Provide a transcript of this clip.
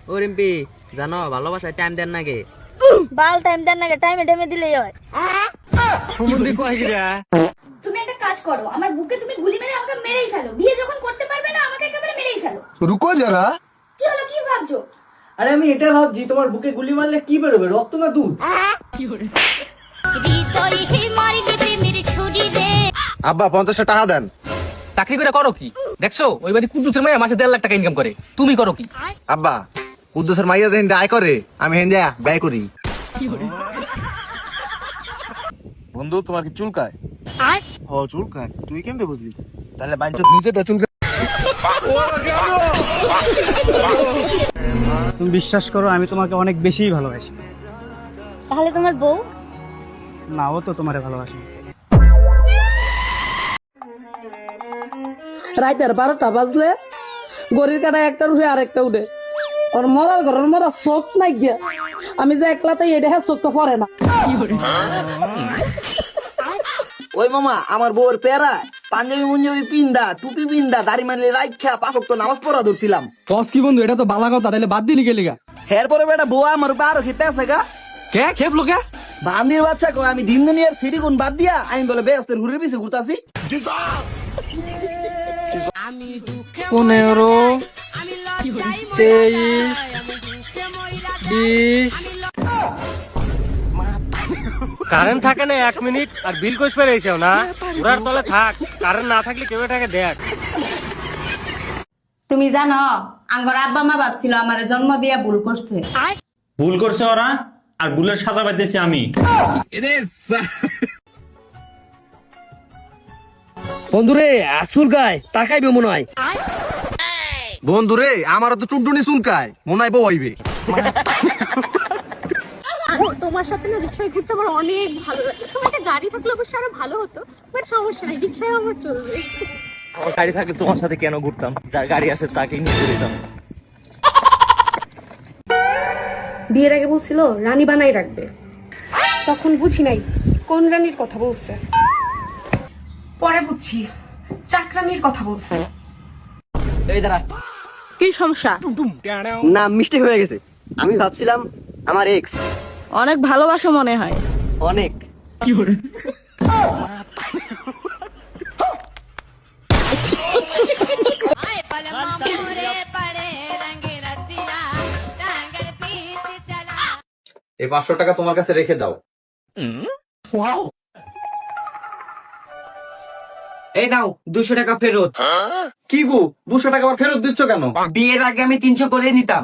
ও রিম্পি জানো ভালোবাসায় টাইম দেন নাকি? বাল টাইম দেন না, টাইমে টাইমে দিলেই হয়। সম্বন্ধে কয় কিরা? তুমি একটা কাজ করো, আমার বুকে তুমি গুলি মেরে আমাকে মেরেই ফেলো। বিয়ে যখন করতে পারবে না আমাকে একেবারে মেরেই ফেলো। रुको जरा। কি হলো, কি ভাবছো? আরে আমি এটা ভাবছি তোমার বুকে গুলি মারলে কি বেরোবে, রক্ত না দুধ? আব্বা 50 টাকা দেন। চাকরি করে করো কি? দেখছো ওই বাড়ি কুদ্দুসের মাইয়া মাসে 1.5 লাখ টাকা ইনকাম করে, তুমি করো কি? আব্বা কুদ্দুসের মাইয়া যে হিন্দে আয় করে আমি হিন্দে ব্যয় করি। বন্ধু তোমার কি চুলকায়? হ চুলকায়। তুই কেমনে বুঝলি? তাহলে বাইঞ্চত নিজেটা চুলকায়। তুমি বিশ্বাস করো আমি তোমাকে অনেক বেশিই ভালোবাসি। তাহলে তোমার বউ? না, ও তো তোমারে ভালোবাসে। রাইতের 12টা বাজলে গড়ির কাটায় একটা উঠে আর একটা উঠে, ওর মরার ঘরের মরা চোখ নাই গিয়া আমি যে একলাতে এই দেখা চোখ তো পড়ে না। ওই মামা আমার বউর পেরা পাঞ্জাবি মুঞ্জাবি পিন্দা টুপি পিন্দা দাড়ি মারলে রাইখা 5 ওয়াক্ত নামাজ পড়া ধরছিলাম। কস কি বন্ধু, এটা তো বালা কথা, তাহলে বাদ দিলি কে লিগা? এর পরে বেটা বউ আমার উপর আরো খেপে আছে গা। কে খেপলো কে? বান্দির বাচ্চা কয় আমি দিন দুনিয়ার সিটি গুণ বাদ দিয়া আমি বলে ব্যস্তের ঘুরে পিছে ঘুরতাছি। 15, 23, 20। কারেন্ট থাকে না 1 মিনিট আর বিল কোষ পেরেছেও না, ওরার তলে থাক, কারেন্ট না থাকলে কেউ এটাকে দেখ। তুমি জানো আঙ্গর আব্বা মা ভাবছিল আমার জন্ম দিয়া ভুল করছে। ভুল করছে ওরা, আর ভুলের সাজা পাইতেছি আমি। বন্ধুরে আসুল গায় তাকাইবে মনে হয়। বন্ধু রে আমারও তো টুনটুনি চুলকায় মনে হয় বউ হইবে। তোমার সাথে না রিক্সায় ঘুরতে আমার অনেক ভালো লাগে। তোমার একটা গাড়ি থাকলে অবশ্যই আরো ভালো হতো, বাট সমস্যা নাই, রিক্সায় আমার চলবে। আমার গাড়ি থাকলে তোমার সাথে কেন ঘুরতাম? যার গাড়ি আছে তাকেই নিয়ে ঘুরতাম। বিয়ের আগে বলছিল রানী বানাই রাখবে, তখন বুঝি নাই কোন রানীর কথা বলছে। পরে বুঝছি চাকরানির কথা বলছে। এই দাঁড়া, কি সমস্যা? না মিস্টেক হয়ে গেছে। আমি ভাবছিলাম আমার এক্স। অনেক ভালোবাসো মনে হয়। অনেক। এই 500 টাকা তোমার কাছে রেখে দাও। এই নাও 200 টাকা ফেরত। কি গো 200 টাকা আবার ফেরত দিচ্ছ কেন? বিয়ের আগে আমি 300 করে নিতাম।